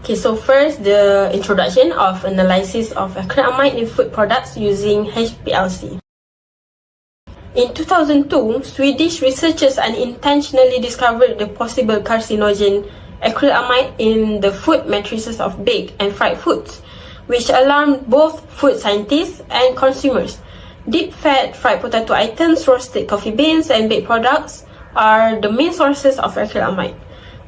Okay, so first, the introduction of analysis of acrylamide in food products using HPLC. In 2002, Swedish researchers unintentionally discovered the possible carcinogen acrylamide in the food matrices of baked and fried foods, which alarmed both food scientists and consumers. Deep-fat fried potato items, roasted coffee beans, and baked products are the main sources of acrylamide,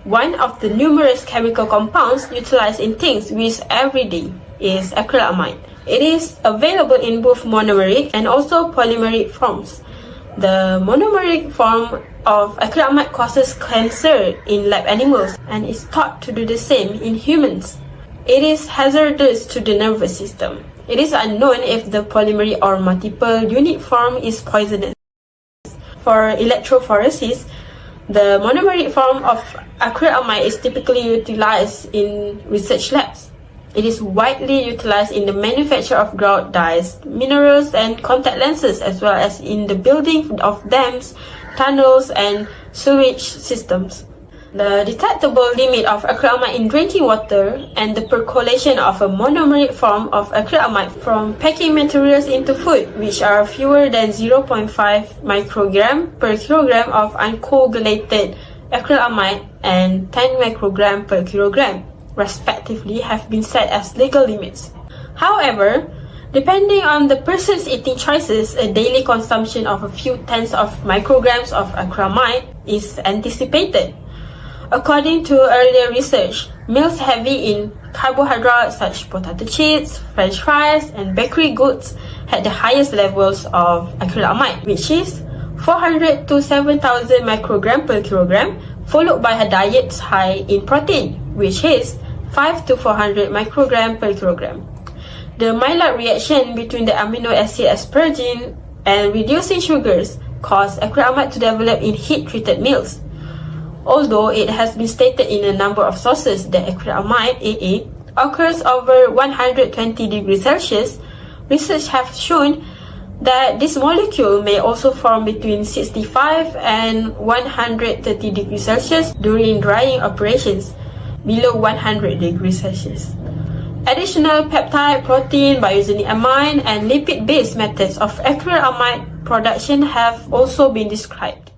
one of the numerous chemical compounds utilized in things we use every day is acrylamide. It is available in both monomeric and also polymeric forms. The monomeric form of acrylamide causes cancer in lab animals and is thought to do the same in humans. It is hazardous to the nervous system. It is unknown if the polymeric or multiple unit form is poisonous. For electrophoresis, the monomeric form of acrylamide is typically utilized in research labs. It is widely utilized in the manufacture of grout dyes, minerals, and contact lenses, as well as in the building of dams, tunnels, and sewage systems. The detectable limit of acrylamide in drinking water and the percolation of a monomeric form of acrylamide from packing materials into food, which are fewer than 0.5 microgram per kilogram of uncoagulated acrylamide and 10 microgram per kilogram, respectively, have been set as legal limits. However, depending on the person's eating choices, a daily consumption of a few tens of micrograms of acrylamide is anticipated. According to earlier research, meals heavy in carbohydrates such as potato chips, french fries, and bakery goods had the highest levels of acrylamide, which is 400 to 7,000 microgram per kilogram, followed by a diet high in protein, which is 5 to 400 microgram per kilogram. The Maillard reaction between the amino acid asparagine and reducing sugars caused acrylamide to develop in heat-treated meals. Although it has been stated in a number of sources that acrylamide, AA, occurs over 120 degrees Celsius, research has shown that this molecule may also form between 65 and 130 degrees Celsius during drying operations, below 100 degrees Celsius. Additional peptide, protein, biogenic amine, and lipid-based methods of acrylamide production have also been described.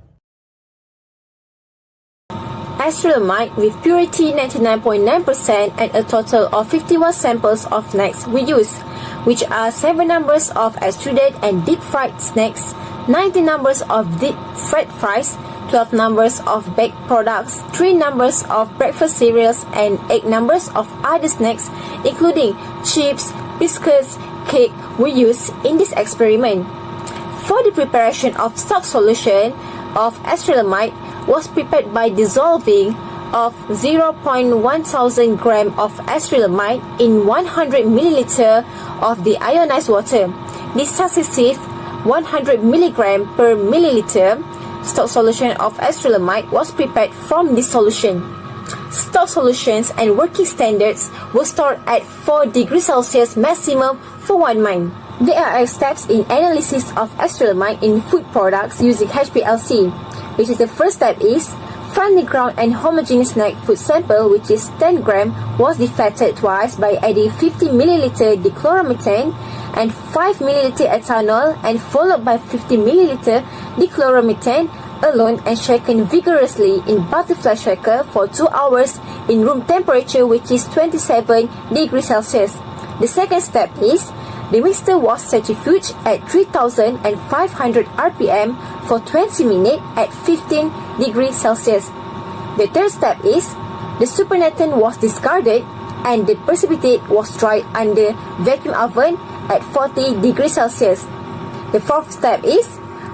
Acrylamide with purity 99.9% and a total of 51 samples of snacks we use, which are 7 numbers of extruded and deep-fried snacks, 19 numbers of deep-fried fries, 12 numbers of baked products, 3 numbers of breakfast cereals, and 8 numbers of other snacks, including chips, biscuits, cake, we use in this experiment. For the preparation of stock solution of acrylamide was prepared by dissolving of 0.1000 gram of acrylamide in 100 milliliter of the ionized water. This successive 100 mg per milliliter stock solution of acrylamide was prepared from this solution. Stock solutions and working standards were stored at 4 degrees Celsius maximum for 1 month. There are steps in analysis of acrylamide in food products using HPLC, which is the first step is finely ground and homogeneous snack food sample, which is 10 gram, was deflated twice by adding 50 ml dichloromethane and 5 ml ethanol and followed by 50 ml dichloromethane alone and shaken vigorously in butterfly shaker for 2 hours in room temperature, which is 27 degrees Celsius. The second step is the mixture was centrifuged at 3,500 rpm for 20 minutes at 15 degrees Celsius. The third step is the supernatant was discarded and the precipitate was dried under vacuum oven at 40 degrees Celsius. The fourth step is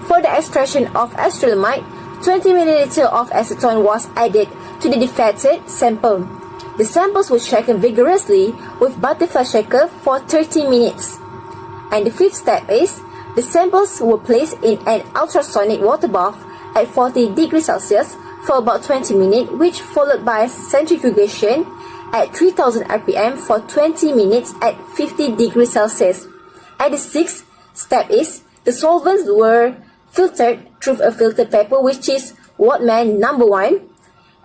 for the extraction of acrylamide, 20 ml of acetone was added to the deflated sample. The samples were shaken vigorously with butterfly shaker for 30 minutes. And the fifth step is the samples were placed in an ultrasonic water bath at 40 degrees Celsius for about 20 minutes, which followed by centrifugation at 3000 rpm for 20 minutes at 50 degrees Celsius. And the sixth step is the solvents were filtered through a filter paper, which is Whatman number 1,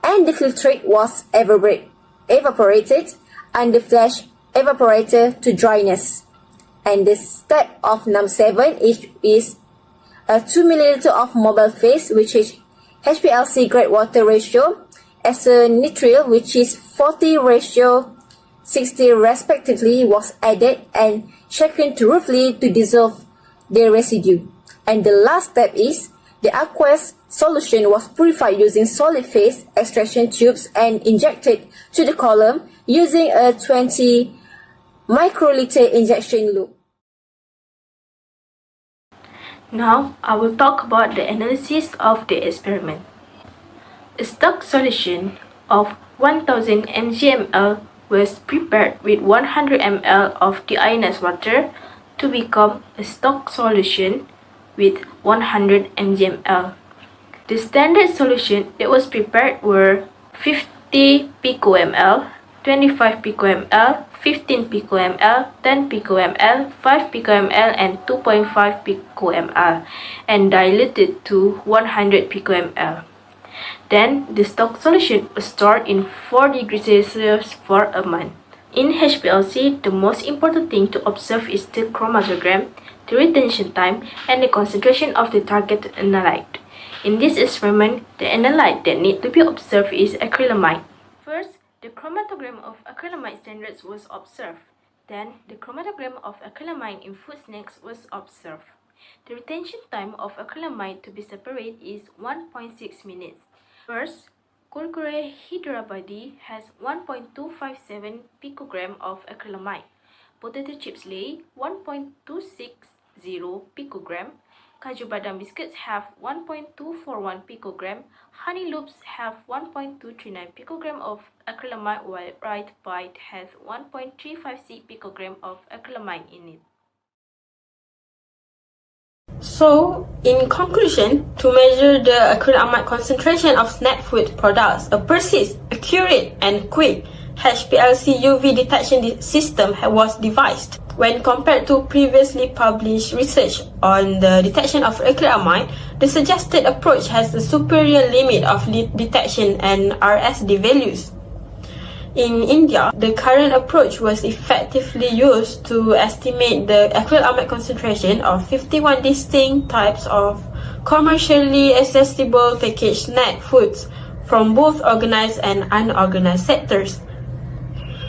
and the filtrate was evaporated and the flash evaporator to dryness. And the step of number 7 is a 2 ml of mobile phase, which is HPLC grade water ratio, as a nitrile, which is 40 ratio 60 respectively, was added and shaken thoroughly to dissolve the residue. And the last step is the aqueous solution was purified using solid phase extraction tubes and injected to the column using a 20 microliter injection loop. Now, I will talk about the analysis of the experiment. A stock solution of 1000 mgml was prepared with 100 ml of deionized water to become a stock solution with 100 mgml. The standard solution that was prepared were 50 picoml, 25 picoml, 15 picoml, 10 picoml, 5 picoml, and 2.5 picoml, and diluted to 100 picoml. Then, the stock solution was stored in 4 degrees Celsius for a month. In HPLC, the most important thing to observe is the chromatogram, the retention time, and the concentration of the targeted analyte. In this experiment, the analyte that need to be observed is acrylamide. First, the chromatogram of acrylamide standards was observed. Then, the chromatogram of acrylamide in food snacks was observed. The retention time of acrylamide to be separated is 1.6 minutes. First, Kurkure Hydra Body has 1.257 picogram of acrylamide. Potato chips lay 1.260 picogram. Kaju Badam biscuits have 1.241 picogram. Honey Loops have 1.239 picogram of acrylamide, while Right Bite has 1.356 picogram of acrylamide in it. So, in conclusion, to measure the acrylamide concentration of snack food products, a precise, accurate, and quick HPLC UV detection system was devised. When compared to previously published research on the detection of acrylamide, the suggested approach has a superior limit of detection and RSD values. In India, the current approach was effectively used to estimate the acrylamide concentration of 51 distinct types of commercially accessible packaged snack foods from both organized and unorganized sectors.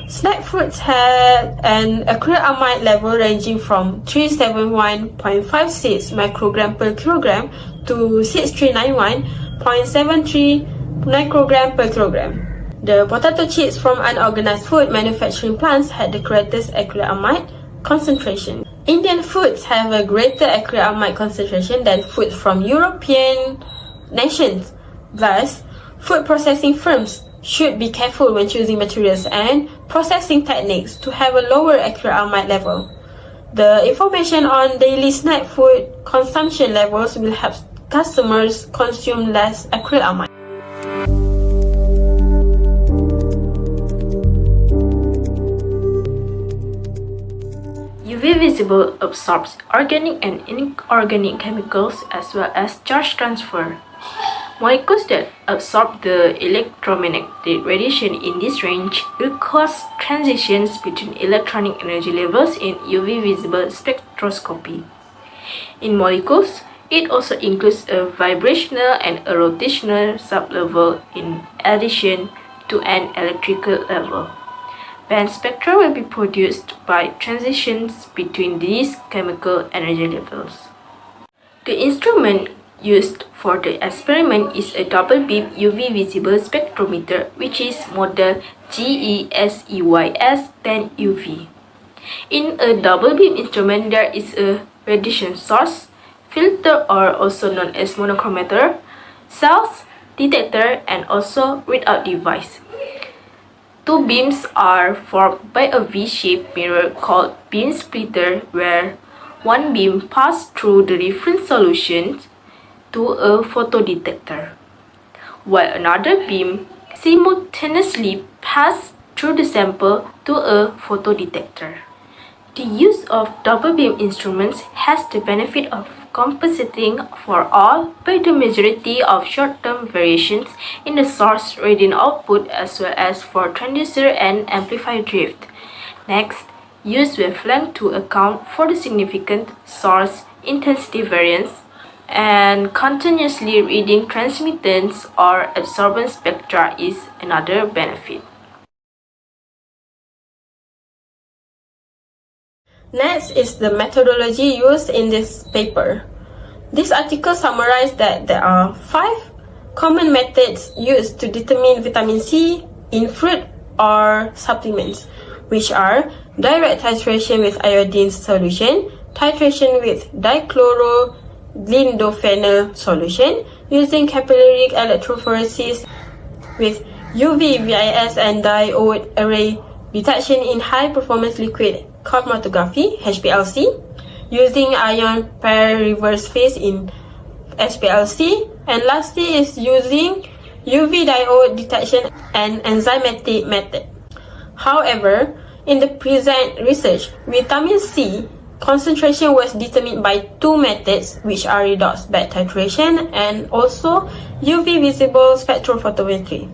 Snack foods had an acrylamide level ranging from 371.56 microgram per kilogram to 6391.73 microgram per kilogram. The potato chips from unorganized food manufacturing plants had the greatest acrylamide concentration. Indian foods have a greater acrylamide concentration than foods from European nations. Thus, food processing firms should be careful when choosing materials and processing techniques to have a lower acrylamide level. The information on daily snack food consumption levels will help customers consume less acrylamide. UV visible absorbs organic and inorganic chemicals as well as charge transfer. Molecules that absorb the electromagnetic radiation in this range will cause transitions between electronic energy levels in UV visible spectroscopy. In molecules, it also includes a vibrational and a rotational sublevel in addition to an electrical level. Band spectra will be produced by transitions between these chemical energy levels. The instrument used for the experiment is a double beam UV visible spectrometer, which is model GESEYS10UV. In a double beam instrument, there is a radiation source, filter or also known as monochromator, cells, detector, and also readout device. Two beams are formed by a V-shaped mirror called beam splitter, where one beam passes through the different solutions to a photodetector, while another beam simultaneously passes through the sample to a photodetector. The use of double beam instruments has the benefit of compensating for all by the majority of short-term variations in the source radiant output as well as for transducer and amplifier drift. Next, use wavelength to account for the significant source intensity variance, and continuously reading transmittance or absorbance spectra is another benefit. Next is the methodology used in this paper. This article summarized that there are 5 common methods used to determine vitamin C in fruit or supplements, which are direct titration with iodine solution, titration with dichloroglindophenyl solution, using capillary electrophoresis with UV, VIS and diode array detection in high-performance liquid chromatography (HPLC), using ion pair reverse phase in HPLC, and lastly is using UV diode detection and enzymatic method. However, in the present research, vitamin C concentration was determined by 2 methods, which are redox back titration and also UV visible spectrophotometry.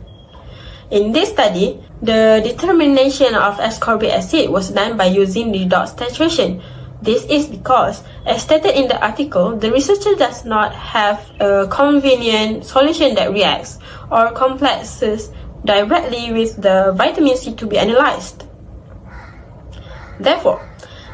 In this study, the determination of ascorbic acid was done by using redox titration. This is because, as stated in the article, the researcher does not have a convenient solution that reacts or complexes directly with the vitamin C to be analyzed. Therefore,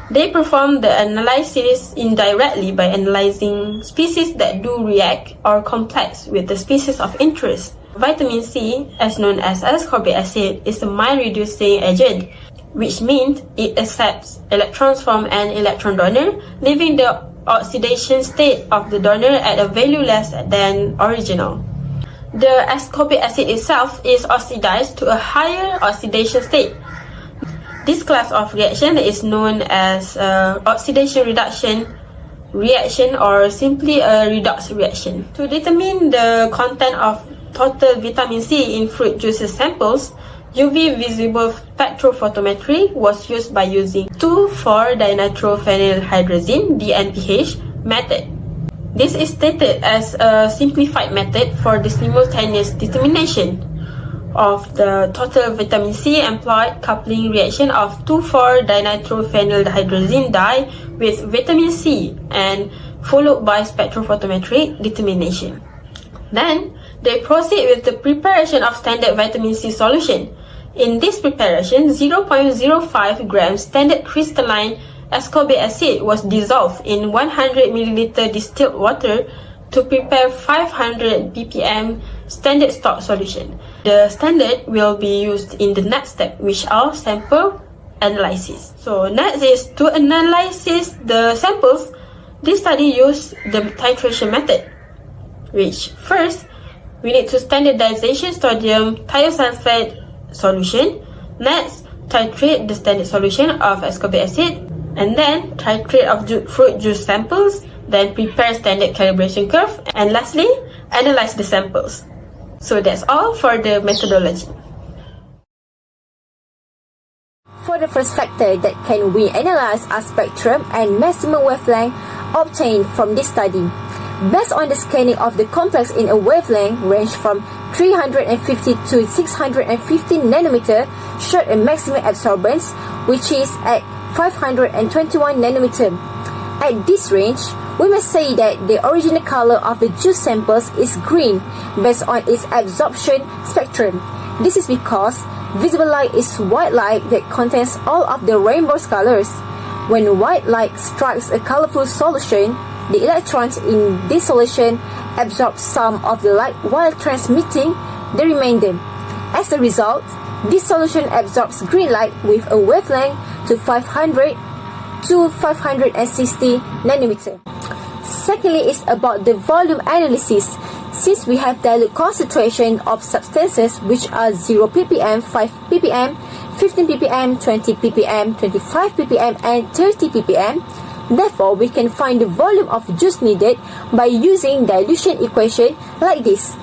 they perform the analysis indirectly by analyzing species that do react or complex with the species of interest. Vitamin C, as known as ascorbic acid, is a mild reducing agent, which means it accepts electrons from an electron donor, leaving the oxidation state of the donor at a value less than original. The ascorbic acid itself is oxidized to a higher oxidation state. This class of reaction is known as oxidation reduction reaction or simply a redox reaction. To determine the content of total vitamin C in fruit juices samples, UV visible spectrophotometry was used by using 2,4-dinitrophenylhydrazine (DNPH) method. This is stated as a simplified method for the simultaneous determination of the total vitamin C employed coupling reaction of 2,4-dinitrophenylhydrazine dye with vitamin C and followed by spectrophotometric determination. Then, they proceed with the preparation of standard vitamin C solution. In this preparation, 0.05 grams standard crystalline ascorbic acid was dissolved in 100 ml distilled water to prepare 500 ppm standard stock solution. The standard will be used in the next step, which are sample analysis. So next is to analyze the samples. This study used the titration method, which first we need to standardization sodium thiosulfate solution. Next, titrate the standard solution of ascorbic acid, and then titrate of fruit juice samples, then prepare standard calibration curve, and lastly, analyze the samples. So that's all for the methodology. For the first factor that can we analyze are spectrum and maximum wavelength obtained from this study. Based on the scanning of the complex in a wavelength range from 350 to 650 nanometer showed a maximum absorbance, which is at 521 nanometer. At this range, we must say that the original color of the juice samples is green based on its absorption spectrum. This is because visible light is white light that contains all of the rainbow's colors. When white light strikes a colorful solution, the electrons in this solution absorb some of the light while transmitting the remainder. As a result, this solution absorbs green light with a wavelength to 500 to 560 nanometer. Secondly is about the volume analysis. Since we have dilute concentration of substances which are 0 ppm, 5 ppm, 15 ppm, 20 ppm, 25 ppm and 30 ppm, therefore, we can find the volume of juice needed by using dilution equation like this.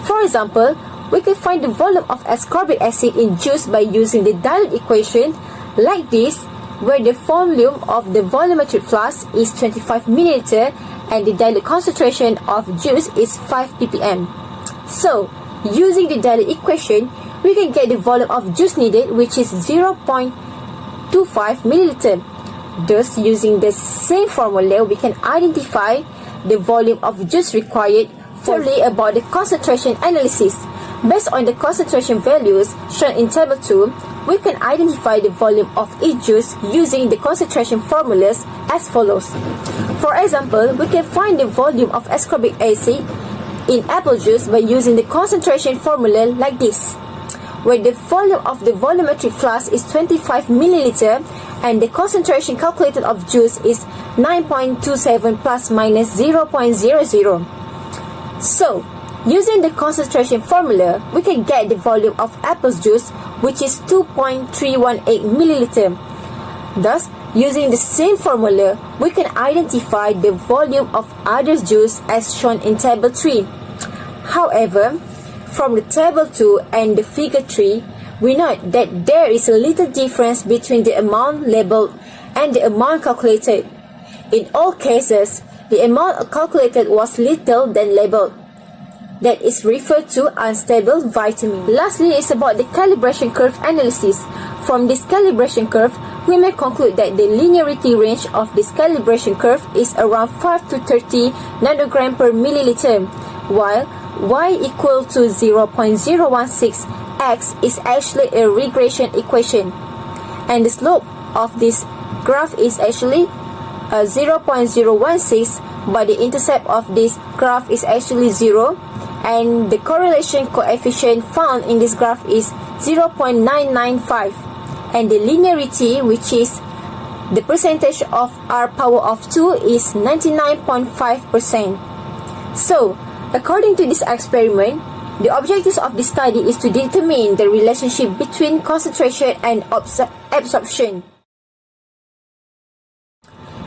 For example, we can find the volume of ascorbic acid in juice by using the dilute equation like this, where the volume of the volumetric flask is 25 ml and the dilute concentration of juice is 5 ppm. So, using the dilute equation, we can get the volume of juice needed, which is 0.25 milliliter. Thus, using the same formula, we can identify the volume of juice required. Thirdly, about the concentration analysis. Based on the concentration values shown in Table 2, we can identify the volume of each juice using the concentration formulas as follows. For example, we can find the volume of ascorbic acid in apple juice by using the concentration formula like this, where the volume of the volumetric flask is 25 milliliter and the concentration calculated of juice is 9.27 plus minus 0.00. So, using the concentration formula, we can get the volume of apple juice, which is 2.318 milliliter. Thus, using the same formula, we can identify the volume of other juice as shown in Table 3. However, from the Table 2 and the Figure 3, we note that there is a little difference between the amount labeled and the amount calculated. In all cases, the amount calculated was little than labeled. That is referred to unstable vitamin. Lastly is about the calibration curve analysis. From this calibration curve, we may conclude that the linearity range of this calibration curve is around 5 to 30 nanogram per milliliter, while y equal to 0.016x is actually a regression equation, and the slope of this graph is actually 0.016, but the intercept of this graph is actually 0, and the correlation coefficient found in this graph is 0.995, and the linearity, which is the percentage of r power of 2, is 99.5%. So, according to this experiment, the objectives of this study is to determine the relationship between concentration and absorption.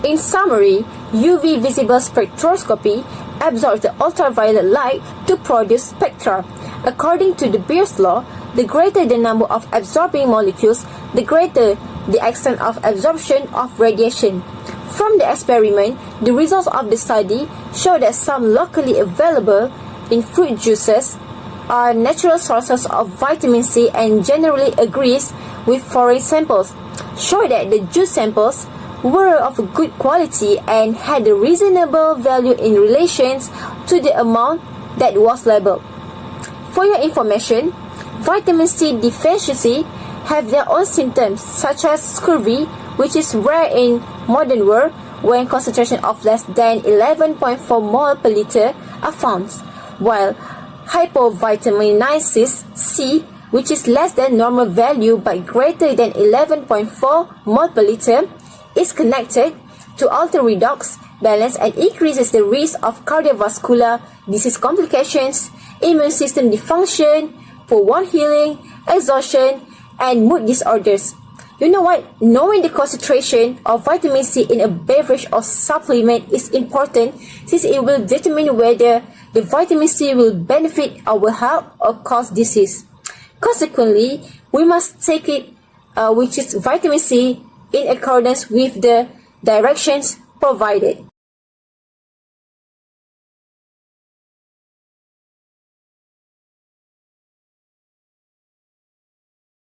In summary, UV visible spectroscopy absorbs the ultraviolet light to produce spectra. According to the Beer's law, the greater the number of absorbing molecules, the greater the extent of absorption of radiation. From the experiment, the results of the study show that some locally available in fruit juices are natural sources of vitamin C and generally agrees with foreign samples, show that the juice samples were of good quality and had a reasonable value in relation to the amount that was labeled. For your information, vitamin C deficiency have their own symptoms such as scurvy, which is rare in modern world when concentration of less than 11.4 mol per liter are found, while hypovitaminosis C, which is less than normal value but greater than 11.4 mol per liter, is connected to alter redox balance and increases the risk of cardiovascular disease complications, immune system dysfunction, poor wound healing, exhaustion, and mood disorders. You know what? Knowing the concentration of vitamin C in a beverage or supplement is important since it will determine whether the vitamin C will benefit our health or cause disease. Consequently, we must take it, which is vitamin C, in accordance with the directions provided.